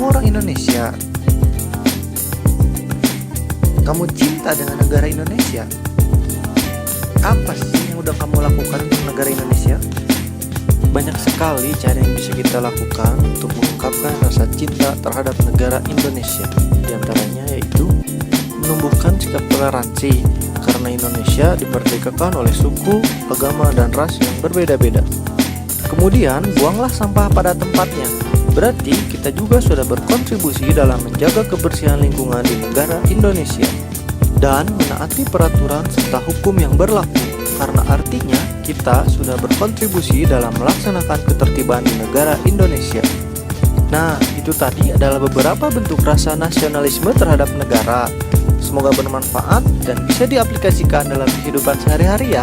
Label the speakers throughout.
Speaker 1: kamu orang Indonesia? Kamu cinta dengan negara Indonesia? Apa sih yang udah kamu lakukan untuk negara Indonesia? Banyak sekali cara yang bisa kita lakukan untuk mengungkapkan rasa cinta terhadap negara Indonesia. Di antaranya yaitu menumbuhkan sikap toleransi, karena Indonesia dimerdekakan oleh suku, agama, dan ras yang berbeda-beda. Kemudian, buanglah sampah pada tempatnya. Berarti kita juga sudah berkontribusi dalam menjaga kebersihan lingkungan di negara Indonesia. Dan menaati peraturan serta hukum yang berlaku, karena artinya kita sudah berkontribusi dalam melaksanakan ketertiban di negara Indonesia. Nah, itu tadi adalah beberapa bentuk rasa nasionalisme terhadap negara. Semoga bermanfaat dan bisa diaplikasikan dalam kehidupan sehari-hari ya.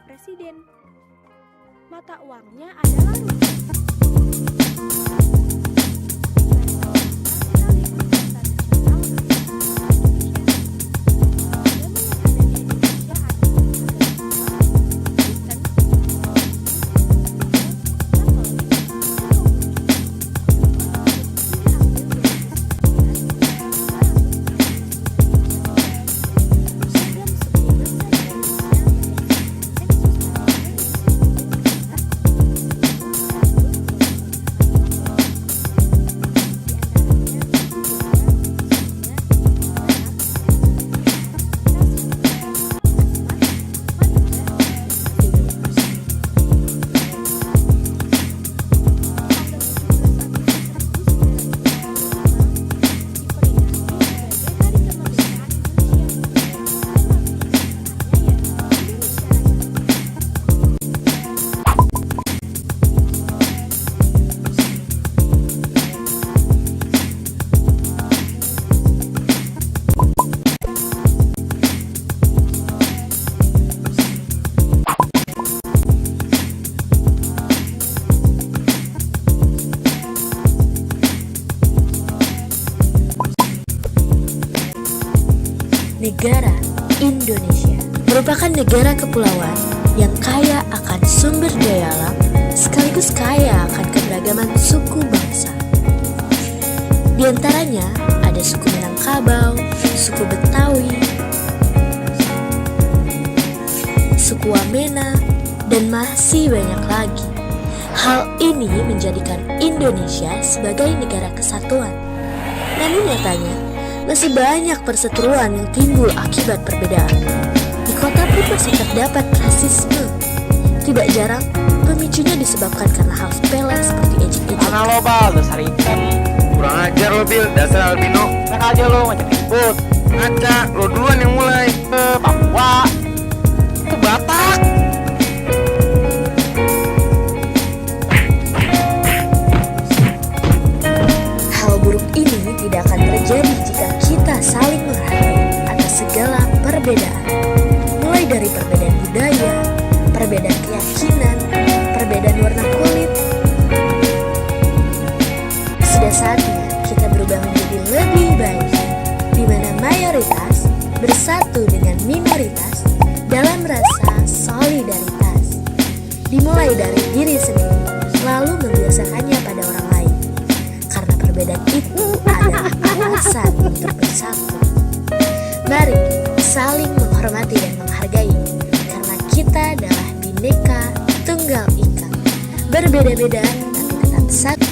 Speaker 2: Presiden. Mata uangnya adalah rupiah.
Speaker 3: Negara Indonesia merupakan negara kepulauan yang kaya akan sumber daya alam sekaligus kaya akan keberagaman suku bangsa. Di antaranya ada suku Minangkabau, suku Betawi, suku Wamena, dan masih banyak lagi. Hal ini menjadikan Indonesia sebagai negara kesatuan. Namun nyatanya, masih banyak perseteruan yang timbul akibat perbedaan. Di kota pun masih terdapat rasisme. Tidak jarang, pemicunya disebabkan karena hal sepele seperti ejek-ejek.
Speaker 4: Mana lo bal, dasar ikan.
Speaker 5: Kurang ajar lo Bil, dasar albino.
Speaker 4: Enak aja lo, macam ribut.
Speaker 5: Ngaca, lo duluan yang mulai.
Speaker 4: Papua. Itu Batak.
Speaker 3: Hal buruk ini tidak akan terjadi jika kita saling menghargai atas segala perbedaan. Mulai dari perbedaan budaya, perbedaan keyakinan, perbedaan warna kulit. Sudah saatnya kita berubah menjadi lebih baik, di mana mayoritas bersatu dengan minoritas dalam rasa solidaritas. Dimulai dari diri sendiri, lalu membiasakannya pada orang lain. Karena perbedaan itu adalah alasan untuk bersatu. Mari saling menghormati dan menghargai, karena kita adalah Bhinneka Tunggal Ika, berbeda-beda tapi tetap satu.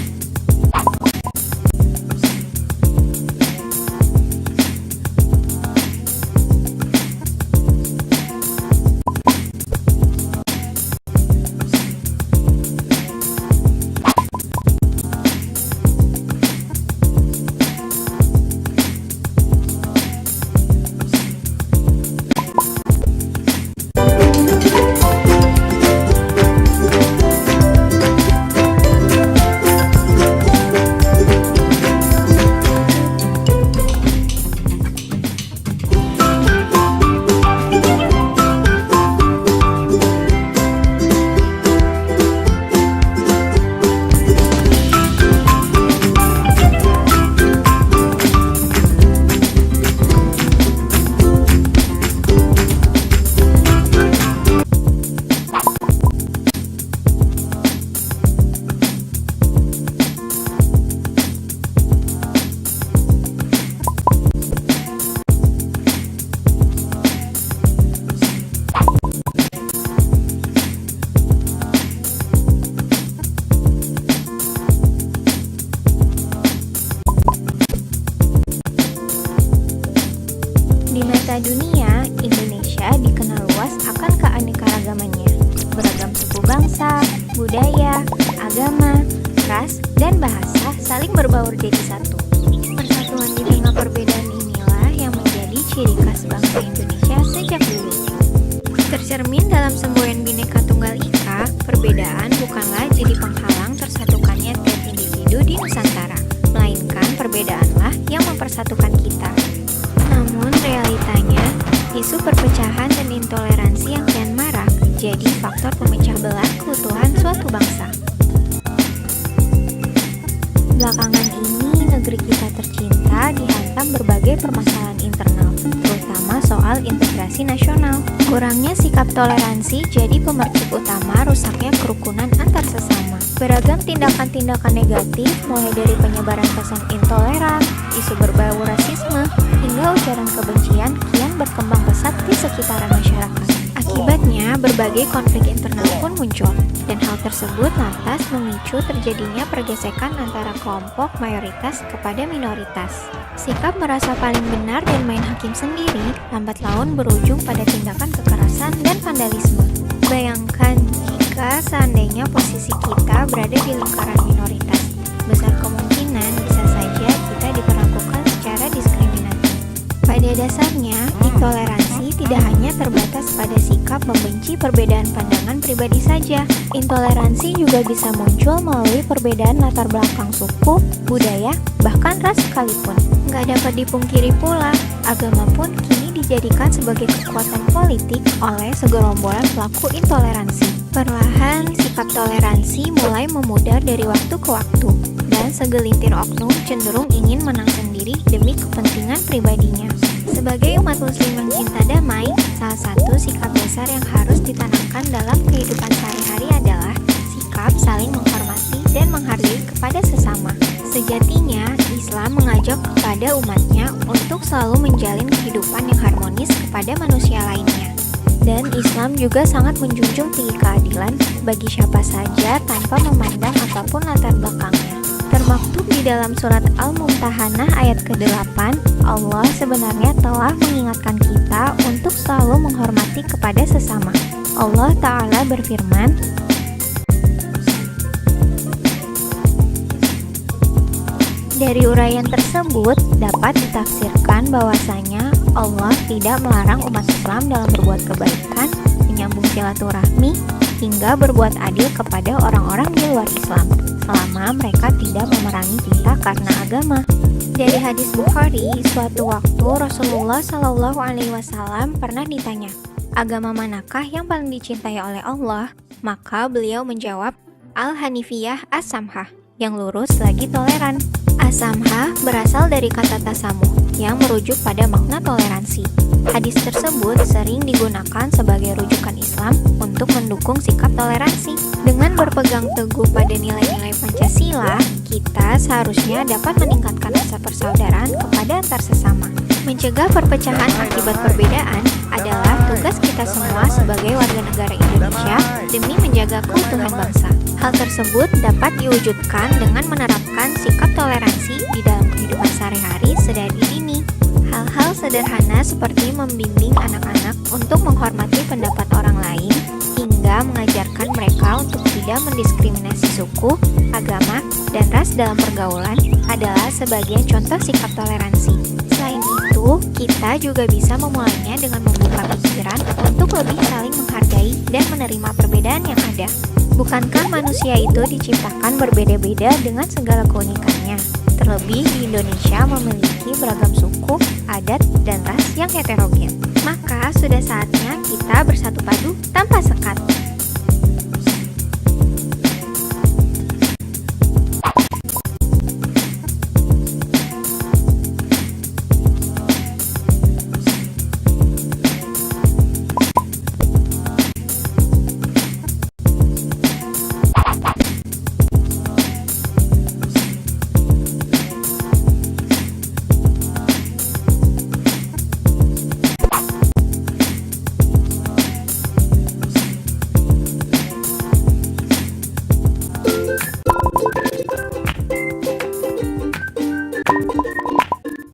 Speaker 6: mata dunia, Indonesia dikenal luas akan keanekaragamannya. Beragam suku bangsa, budaya, agama, ras, dan bahasa saling berbaur jadi satu. Persatuan di tengah perbedaan inilah yang menjadi ciri khas bangsa Indonesia sejak dulu. Tercermin dalam semboyan Bhinneka Tunggal Ika, perbedaan bukanlah jadi penghalang tersatukannya tiap individu di Nusantara, melainkan perbedaanlah yang mempersatukan kita. Namun realitanya, isu perpecahan dan intoleransi yang kian marak jadi faktor pemecah belah keutuhan suatu bangsa. Belakangan ini, negeri kita tercinta dihantam berbagai permasalahan internal, terutama soal integrasi nasional. Kurangnya sikap toleransi jadi pemercik utama rusaknya kerukunan antar sesama. Beragam tindakan-tindakan negatif, mulai dari penyebaran pesan intoleran, isu berbau rasisme, hingga ujaran kebencian kian berkembang pesat di sekitaran masyarakat. Akibatnya, berbagai konflik internal pun muncul, dan hal tersebut lantas memicu terjadinya pergesekan antara kelompok mayoritas kepada minoritas. Sikap merasa paling benar dan main hakim sendiri, lambat laun berujung pada tindakan kekerasan dan vandalisme. Bayangkan jika seandainya posisi kita berada di lingkaran minoritas, besar kemungkinan bisa saja kita diperlakukan secara diskriminatif. Pada dasarnya, intoleransi tidak hanya terbatas pada sikap membenci perbedaan pandangan pribadi saja. Intoleransi juga bisa muncul melalui perbedaan latar belakang suku, budaya, bahkan ras sekalipun. Nggak dapat dipungkiri pula, agama pun kini dijadikan sebagai kekuatan politik oleh segerombolan pelaku intoleransi. Perlahan, sikap toleransi mulai memudar dari waktu ke waktu, dan segelintir oknum cenderung ingin menang sendiri demi kepentingan pribadinya. Sebagai umat muslim yang cinta damai, salah satu sikap dasar yang harus ditanamkan dalam kehidupan sehari-hari adalah sikap saling menghormati dan menghargai kepada sesama. Sejatinya, Islam mengajak kepada umatnya untuk selalu menjalin kehidupan yang harmonis kepada manusia lainnya. Dan Islam juga sangat menjunjung tinggi keadilan bagi siapa saja tanpa memandang apapun latar belakangnya. Termaktub di dalam surat Al-Mumtahanah ayat ke-8, Allah sebenarnya telah mengingatkan kita untuk selalu menghormati kepada sesama. Allah Ta'ala berfirman, dari uraian tersebut dapat ditafsirkan bahwasanya Allah tidak melarang umat Islam dalam berbuat kebaikan, menyambung silaturahmi, hingga berbuat adil kepada orang-orang di luar Islam, selama mereka tidak memerangi kita karena agama. Dari hadis Bukhari, suatu waktu Rasulullah SAW pernah ditanya, agama manakah yang paling dicintai oleh Allah? Maka beliau menjawab, Al-Hanifiyah As-Samhah, yang lurus lagi toleran. As-Samhah berasal dari kata tasamuh, yang merujuk pada makna toleransi. Hadis tersebut sering digunakan sebagai rujukan Islam untuk mendukung sikap toleransi. Dengan berpegang teguh pada nilai-nilai Pancasila, kita seharusnya dapat meningkatkan rasa persaudaraan kepada antar sesama. Mencegah perpecahan akibat perbedaan adalah tugas kita semua sebagai warga negara Indonesia demi menjaga keutuhan bangsa. Hal tersebut dapat diwujudkan dengan menerapkan sikap toleransi di dalam kehidupan sehari-hari sedari dini. Hal-hal sederhana seperti membimbing anak-anak untuk menghormati pendapat orang lain, hingga mengajarkan mereka untuk tidak mendiskriminasi suku, agama, dan ras dalam pergaulan adalah sebagian contoh sikap toleransi. Selain itu, kita juga bisa memulainya dengan membuka pikiran untuk lebih saling menghargai dan menerima perbedaan yang ada. Bukankah manusia itu diciptakan berbeda-beda dengan segala keunikannya? Terlebih di Indonesia memiliki beragam suku, adat, dan ras yang heterogen. Maka sudah saatnya kita bersatu padu tanpa sekat.